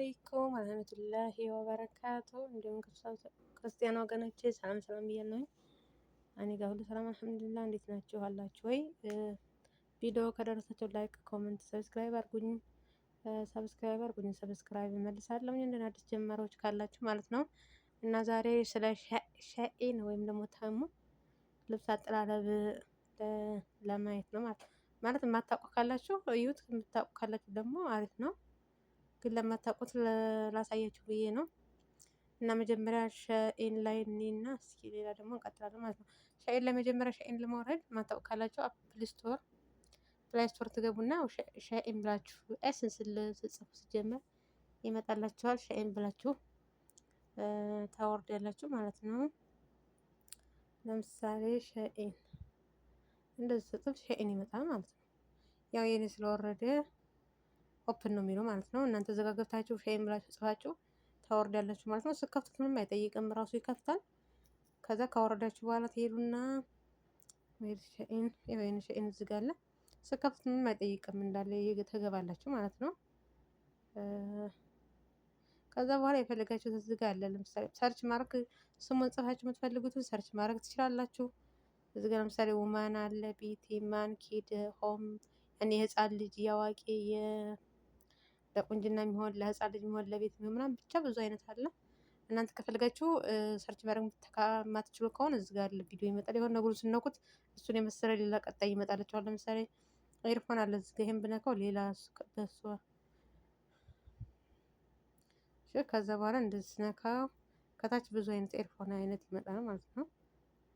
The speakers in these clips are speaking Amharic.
አለይኩም ወረህመቱላሂ ወበረካቱ። እንዲሁም ክርስቲያን ወገኖቼ ሰላም ሰላም ብያለሁኝ። እኔ ጋር ሁሉ ሰላም አልሐምዱሊላህ። እንዴት ናችሁ? አላችሁ ወይ? ቪዲዮ ከደረሳችሁ ላይክ፣ ኮመንት፣ ሰብስክራይብ አድርጉኝ። ሰብስክራይብ እመልሳለሁ እንደና አዲስ ጀማሪዎች ካላችሁ ማለት ነው። እና ዛሬ ስለ ሸኢን ወይም ደግሞ ተሙ ልብስ አጠላለብ ለማየት ነው ማለት የማታውቁ ካላችሁ እዩት፣ የምታውቁ ካላችሁ ደግሞ አሪፍ ነው። ግን ለማታውቁት ላሳያችሁ ብዬ ነው። እና መጀመሪያ ሸኢን ላይ እኔና እስኪ ሌላ ደግሞ እንቀጥላለን ማለት ነው። ሸኢን ለመጀመሪያ ሸኢን ለማውረድ ማታውቁ ካላችሁ ፕላይ ስቶር ትገቡና ሸኢን ብላችሁ ኤስን ስጽፉ ሲጀመር ይመጣላችኋል። ሸኢን ብላችሁ ታወርዳላችሁ ማለት ነው። ለምሳሌ ሸኢን እንደዚህ ስጽፍ ሸኢን ይመጣል ማለት ነው። ያው የኔ ስለወረደ ኦፕን ነው የሚለው ማለት ነው። እናንተ እዛ ጋር ገብታችሁ ሸኢን ብላችሁ ጽፋችሁ ታወርዳላችሁ ማለት ነው። ስከፍቱት ምንም አይጠይቅም፣ ራሱ ይከፍታል። ከዛ ካወረዳችሁ በኋላ ትሄዱና ሸኢን እዚህ ጋር አለ። ስከፍቱት ምንም አይጠይቅም፣ እንዳለ ተገባላችሁ ማለት ነው። ከዛ በኋላ የፈለጋችሁት እዚህ ጋር አለ። ለምሳሌ ሰርች ማድረግ ስሙን ጽፋችሁ የምትፈልጉትን ሰርች ማድረግ ትችላላችሁ። እዚህ ጋር ለምሳሌ ውማን አለ፣ ቢቲ፣ ማን፣ ኪድ፣ ሆም እኔ የህፃን ልጅ የአዋቂ ለቁንጅና የሚሆን ለህፃን ልጅ የሚሆን ለቤት የሚሆን ምናምን ብቻ ብዙ አይነት አለ። እናንተ ከፈልጋችሁ ሰርች ማድረግ የማትችሉ ከሆነ እዚህ ጋር ቪዲዮ ይመጣል። የሆነ ነገሩን ስነኩት እሱን የመሰለ ሌላ ቀጣይ ይመጣላችኋል። ለምሳሌ ኤርፎን አለ እዚህ ጋር፣ ይሄን ብነካው ሌላ በሷ ከዛ በኋላ እንደዚህ ስነካው ከታች ብዙ አይነት ኤርፎን አይነት ይመጣል ማለት ነው።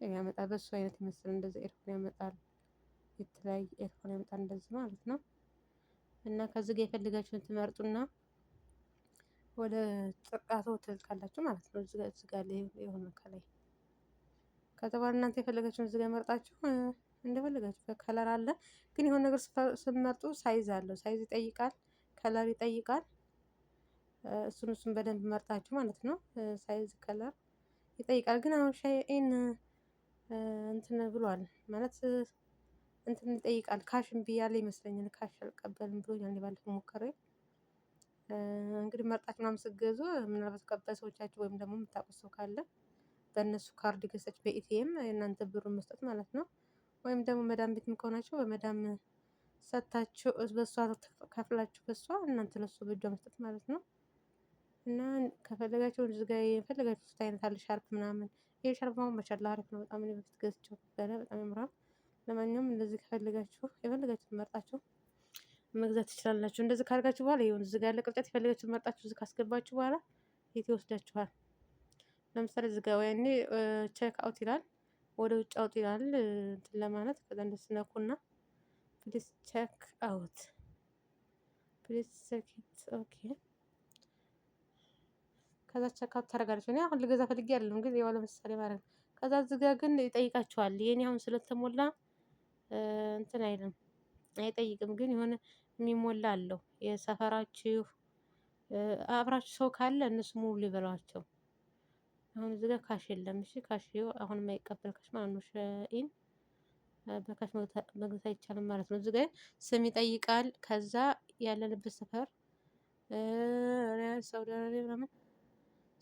ያመጣል በሱ አይነት ይመስል እንደዚህ ኤርፎን ያመጣል። የተለያየ ኤርፎን ያመጣል እንደዚህ ማለት ነው። እና ከዚህ ጋር የፈልጋችሁን ትመርጡና ወደ ጥቃቱ ትልካላችሁ ማለት ነው። እዚህ ጋር የሆነ ከላይ ከዛ በኋላ እናንተ የፈለጋችሁን እዚህ ጋር መርጣችሁ እንደፈለጋችሁ ከለር አለ። ግን የሆነ ነገር ስትመርጡ ሳይዝ አለው። ሳይዝ ይጠይቃል፣ ከለር ይጠይቃል። እሱን በደንብ መርጣችሁ ማለት ነው። ሳይዝ ከለር ይጠይቃል። ግን አሁን ሸኢን እንትን ብሏል ማለት እንትን ይጠይቃል። ካሽ እምቢ ያለ ይመስለኛል። ካሽ አልቀበልም ብሎኛል። ባለፈው ሞከሬ እንግዲህ መርጣችሁ ምናምን ስትገዙ ምናልባት በሰዎቻችሁ ወይም ደግሞ የምታውቁት ሰው ካለ በእነሱ ካርድ ገዝታችሁ በኢቲኤም የእናንተ ብሩን መስጠት ማለት ነው። ወይም ደግሞ መዳም ቤትም ከሆናችሁ በመዳም ሰጥታችሁ በሷ ከፍላችሁ በሷ እናንተ ለሱ በእጇ መስጠት ማለት ነው። እና ከፈለጋችሁ እዚህ ጋር የፈለጋችሁት አይነት አለ ሻርፕ ምናምን። ይሄ ሻርፕ አሁን ማሻአላህ አሪፍ ነው በጣም። እኔ በፊት ገዝቼው ነበረ፣ በጣም ያምራል። ለማንኛውም እንደዚህ ከፈለጋችሁ የፈለጋችሁት መርጣችሁ መግዛት ትችላላችሁ። እንደዚህ ካርጋችሁ በኋላ ይሁን እዚህ ጋር ያለ ቅርጫት የፈለጋችሁት መርጣችሁ እዚህ ካስገባችሁ በኋላ የት ይወስዳችኋል። ለምሳሌ እዚህ ጋር ወይኔ ቼክ አውት ይላል፣ ወደ ውጭ አውጥ ይላል እንትን ለማለት። ከዛ እንደስነኩና ፕሊስ ቼክ አውት ፕሊስ ቼክ ኢት ኦኬ። ከዛ ቼክ አውት ታደርጋላችሁ። እኔ አሁን ልገዛ ፈልጌ አይደለም ግን ያው ለምሳሌ ማለት ነው። ከዛ እዚህ ጋር ግን ይጠይቃችኋል። የኔ አሁን ስለተሞላ እንትን አይልም አይጠይቅም። ግን የሆነ የሚሞላ አለው። የሰፈራችሁ አብራችሁ ሰው ካለ እነሱ ሙሉ ሊበሏቸው። አሁን እዚህ ጋር ካሽ የለም። እሺ ካሽ አሁን የማይቀበል ካሽ ማለት ነው። ሸኢን በካሽ መግዛት አይቻልም ማለት ነው። እዚህ ጋር ስም ይጠይቃል። ከዛ ያለንበት ሰፈር ሳውዲ አረቢያ ምናምን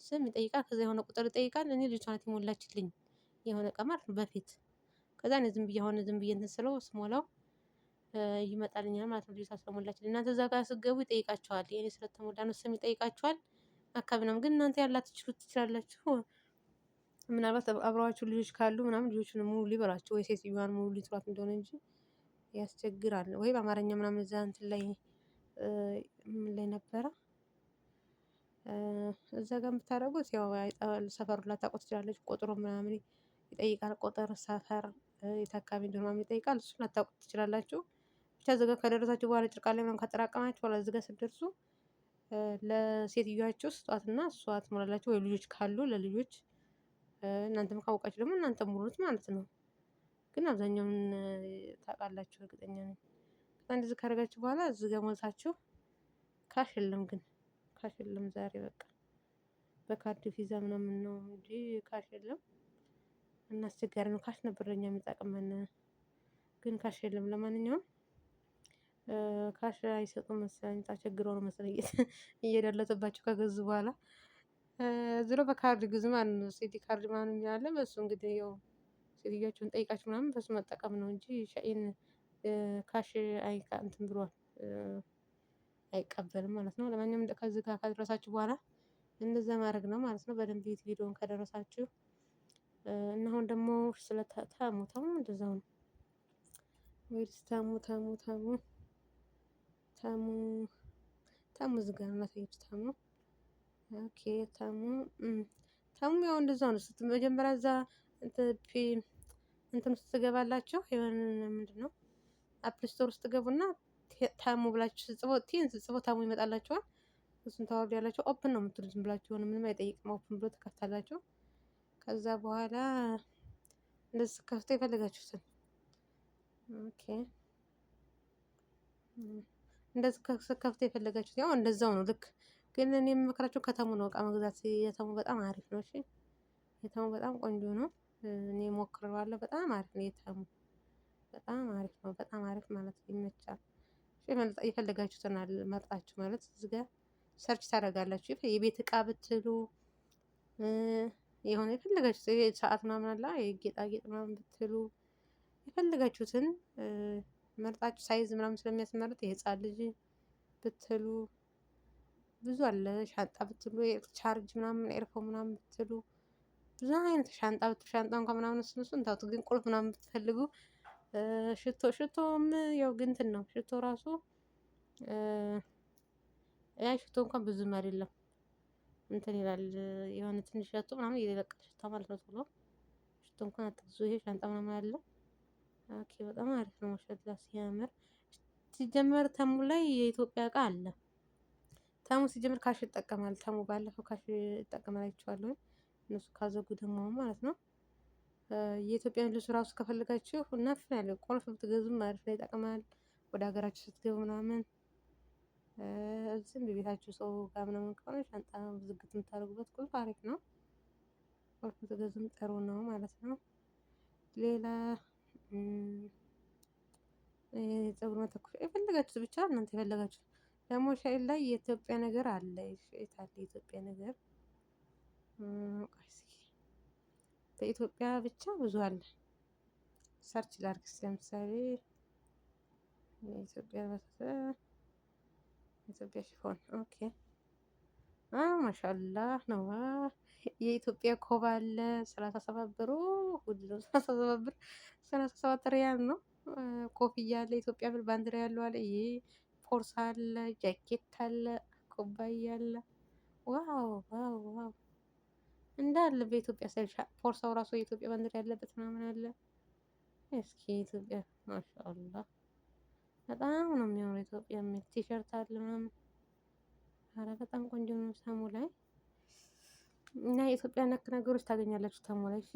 ስም ይጠይቃል። ከዛ የሆነ ቁጥር ይጠይቃል። እኔ ልጅቷ ናት የሞላችልኝ የሆነ ቀን ማለት ነው በፊት። ከዛ እኔ ዝም ብዬ እንትን ስለው ስሞላው ይመጣልኛል ማለት ነው። ልጅቷ ስለሞላችልኝ። እናንተ እዛ ጋር ስትገቡ ይጠይቃችኋል። የኔ ስለተሞላ ነው ስም ይጠይቃችኋል። አካባቢ ነው ግን እናንተ ያላትችሉት ትችላላችሁ። ምናልባት አብረዋችሁ ልጆች ካሉ ምናምን ልጆቹን ሙሉ ሊበሏቸው ወይ ሴትዮዋን ሙሉ ሊጥሏት እንደሆነ እንጂ ያስቸግራል። ወይ በአማርኛ ምናምን እዛ እንትን ላይ ምን ላይ ነበረ እዛ ጋር የምታደርጉት ያው ሰፈሩን ላታውቁት ትችላለች። ቁጥሩ ምናምን ይጠይቃል። ቁጥር፣ ሰፈር፣ የት አካባቢ እንደሆነ ምናምን ይጠይቃል። እሱን ላታውቁት ትችላላችሁ። ብቻ እዛ ጋር ከደረሳችሁ በኋላ ጭርቃ ላይ ምናምን ካጠራቀማችሁ በኋላ እዚህ ጋር ስትደርሱ ለሴትዮዋችሁ ስጧትና እሷ ትሞላላችሁ። ወይ ልጆች ካሉ ለልጆች፣ እናንተም ካወቃችሁ ደግሞ እናንተ ሙሉት ማለት ነው። ግን አብዛኛውን ታውቃላችሁ እርግጠኛ ነኝ። እንደዚህ ካደረጋችሁ በኋላ እዚህ ጋር ሞልታችሁ ካሽ የለም ግን ካሽ የለም ዛሬ በቃ በካርድ ቪዛ ምናምን ነው እንጂ ካሽ የለም። እና አስቸጋሪ ነው። ካሽ ነበር ለኛ የሚጠቅመን ግን ካሽ የለም። ለማንኛውም ካሽ አይሰጡም መሰለኝ ተቸግረው ነው መሰለኝ እየደለተባቸው ከገዙ በኋላ ዝሮ በካርድ ግዙ ማለት ነው። ሲቲ ካርድ ምናምን አለ። በሱ እንግዲህ ያው ሴትዮዋችሁን ጠይቃችሁ ምናምን በሱ መጠቀም ነው እንጂ ሻይን ካሽ እንትን ብሏል አይቀበልም ማለት ነው። ለማንኛውም ከዚህ ጋር ካደረሳችሁ በኋላ እንደዛ ማድረግ ነው ማለት ነው። በደንብ ቪዲዮውን ከደረሳችሁ እና አሁን ደግሞ ስለ ተሙ እንደዛው ነው ወይስ ተሙ ተሙ ዝጋ ነው ተሙ ኦኬ ተሙ ያው እንደዛው ነው። መጀመሪያ እዛ እንትን ውስጥ ትገባላችሁ የሆነ ምንድነው አፕል ስቶር ውስጥ ትገቡና ታሙ ብላችሁ ስጽፎ ታሙ ይመጣላችኋል። እሱን ታወርዳላችሁ። ኦፕን ነው የምትሉት ዝም ብላችሁ ምንም አይጠይቅም። ኦፕን ብሎ ትከፍታላችሁ። ከዛ በኋላ እንደዚህ ከፍቶ የፈለጋችሁትን ኦኬ እንደዚህ ከፍቶ የፈለጋችሁት ያው እንደዛው ነው። ልክ ግን እኔ የምመክራችሁ ከተሙ ነው እቃ መግዛት። የተሙ በጣም አሪፍ ነው። እሺ የተሙ በጣም ቆንጆ ነው። እኔ ሞክሬዋለሁ። በጣም አሪፍ ነው የተሙ በጣም አሪፍ ነው። በጣም አሪፍ ማለት ይመቻል። የፈለጋችሁትን መርጣችሁ ማለት እዚህ ጋር ሰርች ታደርጋላችሁ። የቤት እቃ ብትሉ የሆነ የፈለጋችሁት ሰዓት ምናምን አለ የጌጣጌጥ ምናምን ብትሉ የፈለጋችሁትን መርጣችሁ ሳይዝ ምናምን ስለሚያስመርጥ የህፃን ልጅ ብትሉ ብዙ አለ። ሻንጣ ብትሉ ቻርጅ ምናምን ኤርፎን ምናምን ብትሉ ብዙ አይነት ሻንጣ ብትሉ ሻንጣ እንኳን ምናምን እሱን ታውቱ። ግን ቁልፍ ምናምን ብትፈልጉ ሽቶም ያው ግንትን ነው። ሽቶ ራሱ ያ ሽቶ እንኳን ብዙም አይደለም እንትን ይላል የሆነ ትንሽ ሽቶ ምናምን የለቀቀ ሽታ ማለት ነው። ቶሎ ሽቶ እንኳን አትግዙ። ይሄ ሻንጣ ምናምን አለ። ኦኬ በጣም አሪፍ ነው። ማሻአላ ሲያምር። ሲጀመር ተሙ ላይ የኢትዮጵያ እቃ አለ። ተሙ ሲጀመር ካሽ ይጠቀማል። ተሙ ባለፈው ካሽ ይጠቀማል አይቼዋለሁ። እነሱ ካዘጉ ደግሞ ማለት ነው። የኢትዮጵያን ልብስ ራሱ ከፈለጋችሁ ነፍ ያለ ቁልፍ ብትገዙም አሪፍ ላይ ይጠቅማል። ወደ ሀገራችሁ ስትገቡ ምናምን እዚህም በቤታችሁ ሰው ጋር ምናምን ከሆነ ሻንጣ ዝግት የምታደርጉበት ቁልፍ አሪፍ ነው። ቁልፍ ብትገዙም ጥሩ ነው ማለት ነው። ሌላ ፀጉር መተኮሻ የፈለጋችሁት ብቻ እናንተ የፈለጋችሁት ደግሞ ሻይል ላይ የኢትዮጵያ ነገር አለ። የታለ የኢትዮጵያ ነገር ቆይ እስኪ በኢትዮጵያ ብቻ ብዙ አለ። ሰርች ላድርግ ለምሳሌ የኢትዮጵያ የኢትዮጵያ ሽፎን ኦኬ ማሻአላህ ነው። የኢትዮጵያ ኮባ አለ 37 ብር ውድ ነው። 37 ብር 37 ሪያል ነው። ኮፍያ አለ ኢትዮጵያ ብር ባንዲራ ያለው አለ። ይሄ ፖርሳ አለ፣ ጃኬት አለ፣ ኩባያ አለ። ዋው ዋው ዋው እንዳለ በኢትዮጵያ ሳይል ፖርሳው ራሱ የኢትዮጵያ ባንዲራ ያለበት ምናምን አለ። እስኪ ኢትዮጵያ ማሻአላህ በጣም ነው የሚያምረው። ኢትዮጵያ የሚል ቲሸርት አለ ምናምን። ኧረ በጣም ቆንጆ ነው ተሙ ላይ እና የኢትዮጵያ ነክ ነገሮች ታገኛላችሁ ተሙ ላይ። እሺ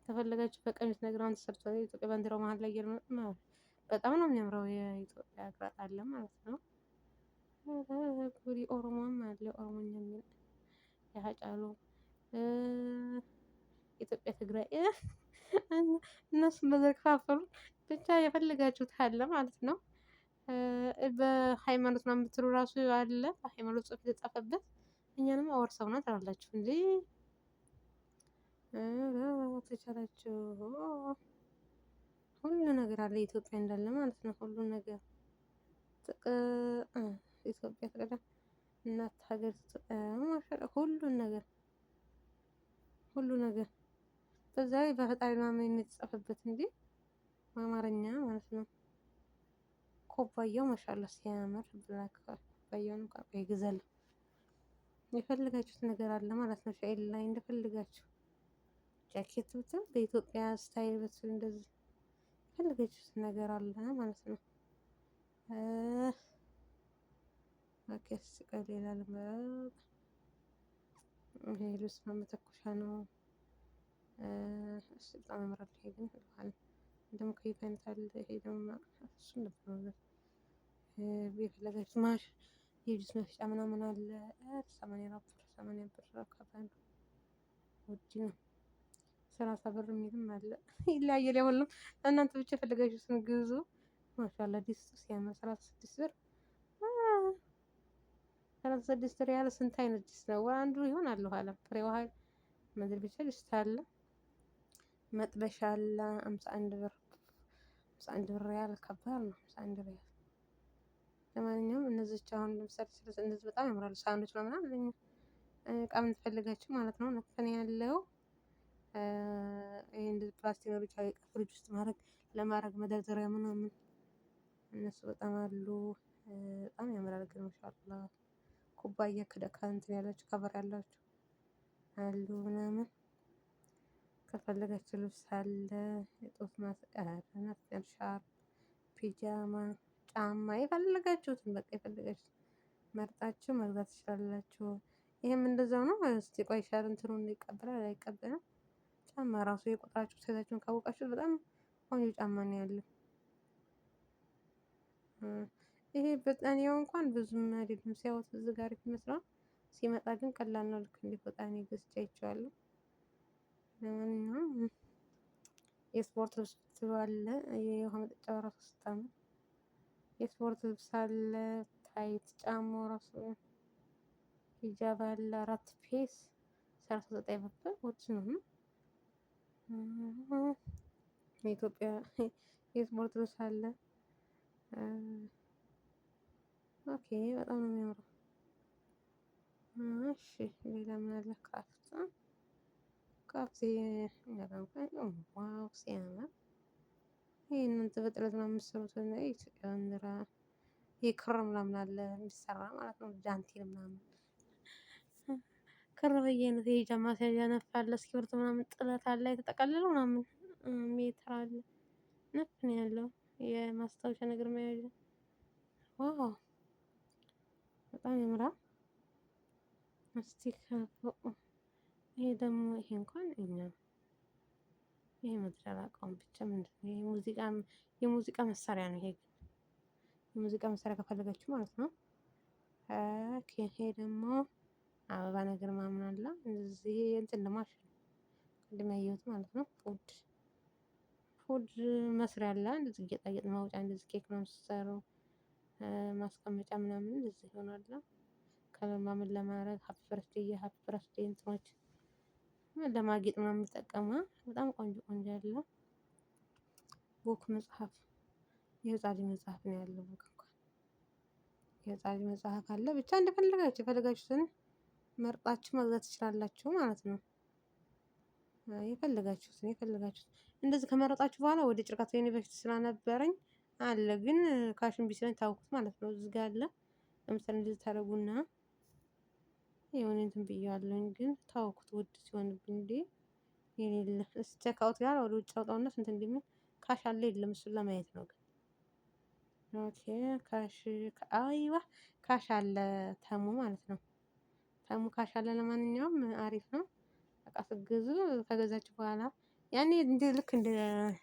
ከፈለጋችሁ በቀሚስ ነገር አሁን ተሰርቷል። የኢትዮጵያ ባንዲራው መሀል ላይ በጣም ነው የሚያምረው። የኢትዮጵያ አቅራጥ አለ ማለት ነው። ጉዲ ኦሮሞም አለ ኦሮሞኛ የሚል ያጫሉ ኢትዮጵያ ትግራይ እነሱን በዘርፋፈሩ ብቻ የፈለጋችሁት አለ ማለት ነው። በሃይማኖት ምናምን የምትሉ ራሱ አለ። በሃይማኖት ጽሑፍ የተጻፈበት እኛንም አወርሰውና ትላላችሁ እንዴ ተቻላችሁ። ሁሉ ነገር አለ ኢትዮጵያ እንዳለ ማለት ነው። ሁሉ ነገር ኢትዮጵያ ተቀዳ እናት ሀገር ሁሉ ነገር በዛ ላይ በፈጣሪ ምናምን የሚጻፍበት እንጂ በአማርኛ ማለት ነው። ኮባያው ማሻአላ ሲያምር ብላክ ኮባያውን እንኳን ይገዛል። የፈለጋችሁት ነገር አለ ማለት ነው። ሻይል ላይ እንደፈለጋችሁ ጃኬት ብትል በኢትዮጵያ ስታይል ብትል እንደዚህ የፈለጋችሁት ነገር አለ ማለት ነው። ኦኬ ሌላ ልምረጥ። ይሄ ልብስ መተኮሻ ነው። እሺ በጣም ያምራል። ይሄ ግን ይልሃል ደግሞ ከየት አይነት አለ። ይሄ ደግሞ እሱን ነበር የፈለጋችሁት ማሽ የጁስ መፍጫ ምናምን አለ። 80 ብር ከባድ ውድ ነው። 30 ብር የሚልም አለ። ይለያያል። ሁሉም እናንተ ብቻ የፈለጋችሁትን ግዙ። ማሻአላ ዲስቱ ሲያምር 36 ብር። 36 ሪያል ስንት አይነት ዲስት ነው? አንዱ ይሆን አለሁ አለም ፍሬ ውሃ ምድር ብቻ ዲስት አለ። መጥበሻ አለ 51 ብር። 51 ብር ሪያል ከባድ ነው። 51 ሪያል። ለማንኛውም እነዚህ አሁን ለምሳሌ እነዚህ በጣም ያምራሉ። ሳህኖች ነው ምናምን እቃ የምትፈልጋቸው ማለት ነው። ነፍን ያለው ይሄ እንደዚህ ፕላስቲክ ነው ብቻ ፍሪጅ ውስጥ ለማድረግ መደርደሪያ ምናምን እነሱ በጣም አሉ። በጣም ያምራል ግን ማሻአላ። ኩባያ ከእንትን ያላችሁ ከቨር ያላችሁ አሉ ምናምን። ከፈለጋችሁ ልብስ አለ፣ የጡት ማስቀረት፣ ሻርፕ፣ ፒጃማ፣ ጫማ የፈለጋችሁትን በቃ የፈለጋችሁትን መርጣችሁ መግዛት ትችላላችሁ። ይሄም እንደዛው ነው። እስቲ ቆይ ሻር እንትኑን ይቀበላል አይቀበልም? ጫማ ራሱ የቁጥራችሁ ሳይዛችሁን ካወቃችሁት በጣም ቆንጆ ጫማ ነው ያለው። ይሄ በጣኔው እንኳን ብዙም አይደለም ሲያዩት እዚህ ጋር ይመስላል። ሲመጣ ግን ቀላል ነው። ልክ እንደ በጣኔ ገዝቼ አይቼዋለሁ። ለማንኛውም የስፖርት ልብስ አለ። የውሃ መጠጫ ራሱ ስታምር የስፖርት ልብስ አለ። ታይት ጫማው ራሱ ሂጃብ አለ 4 ፒስ 39 ብር ውድ ነው። የኢትዮጵያ የስፖርት ልብስ አለ። ኦኬ በጣም ነው የሚያምረው። እሺ ሌላ ምን አለ? ካፍቴ ዋው ሲያምር። ይሄንን ጥበጥለት ነው የምትሰሩት እና የኢትዮጵያ ባንዲራ ይሄ ክር ምናምን አለ የሚሰራ ማለት ነው። ዳንቴል ምናምን ክር በየአይነት የሂጃብ ማስያዣ ነፍ አለ። እስክሪብቶ ምናምን ጥለት አለ የተጠቀለለ ምናምን ሜትር አለ። ነፍ ነው ያለው የማስታወሻ ነገር መያዣ። ዋው በጣም ያምራል። እስቲ ይሄ ደግሞ ይሄ እንኳን ይሄ መድረር አላውቀውም። ብቻ ምንድነው የሙዚቃ መሳሪያ ነው። ይሄ የሙዚቃ መሳሪያ ከፈለጋችሁ ማለት ነው። ኦኬ ይሄ ደግሞ አበባ ነገር ምናምን አለ። እዚህ እንትን ለማሽን ቅድም ያየሁት ማለት ነው። ፉድ መስሪያ አለ። እንደዚህ ጌጣጌጥ ማውጫ እንደዚህ ኬክ ነው የምትሰሩ ማስቀመጫ ምናምን እንደዚህ ይሆናል። ከለማመድ ለማድረግ ሃፒ በርዝዴይ እንትኖች ለማጌጥ ምናምን የምጠቀመው በጣም ቆንጆ ቆንጆ ያለ ቡክ መጽሐፍ የህፃን ልጅ መጽሐፍ ነው ያለው። ቡክ እንኳን የህፃን ልጅ መጽሐፍ አለ። ብቻ እንደፈለጋችሁ የፈለጋችሁትን መርጣችሁ መግዛት ትችላላችሁ ማለት ነው። የፈለጋችሁትን እንደዚህ ከመረጣችሁ በኋላ ወደ ጨርቃታ የኔ በፊት ስለነበረኝ አለ ግን ካሽ እምቢ ሲለኝ ታውኩት ማለት ነው። እዚህ ጋር አለ። ለምሳሌ እንደዚህ ታደርጉና የሆነ እንትን ብዬዋለሁኝ ግን ታውኩት ውድ ሲሆንብኝ እንዴ የሌለ እስኪ ቼክ አውት ጋር ወደ ውጭ አውጣውና ስንት እንደሚል ካሽ አለ የለም እሱን ለማየት ነው። ግን ኦኬ አይዋ ካሽ አለ ተሙ ማለት ነው። ተሙ ካሽ አለ። ለማንኛውም አሪፍ ነው። በቃ ስትገዙ ከገዛችሁ በኋላ ያኔ ልክ እንደ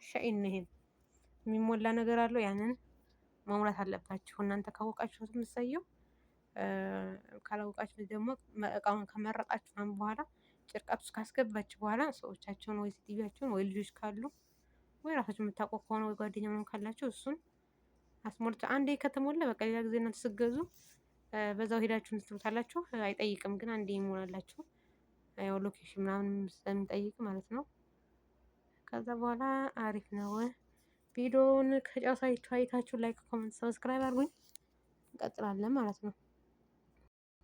ሻይን ነው። ይሄን የሚሞላ ነገር አለው። ያንን መሙላት አለባችሁ እናንተ ካወቃችሁት የምትሰየው። ካላወቃችሁ ደግሞ እቃውን ከመረጣችሁ ምናምን በኋላ ጭርቀት ውስጥ ካስገባችሁ በኋላ ሰዎቻቸውን ወይ ሴትዮዋቸውን ወይ ልጆች ካሉ ወይ ራሳችሁ የምታውቁ ከሆነ ወይ ጓደኛ ምናምን ካላችሁ እሱን አስሞልቶ አንዴ ከተሞላ በቃ ሌላ ጊዜ እናንተ ስትገዙ በዛው ሄዳችሁ ትሉታላችሁ። አይጠይቅም ግን አንዴ ይሞላላችሁ። ያው ሎኬሽን ምናምን ስለሚጠይቅ ማለት ነው። ከዛ በኋላ አሪፍ ነው። ቪዲዮውን ከጨረሳችሁ አይታችሁ ላይክ፣ ኮሜንት፣ ሰብስክራይብ አድርጉኝ። እንቀጥላለን ማለት ነው።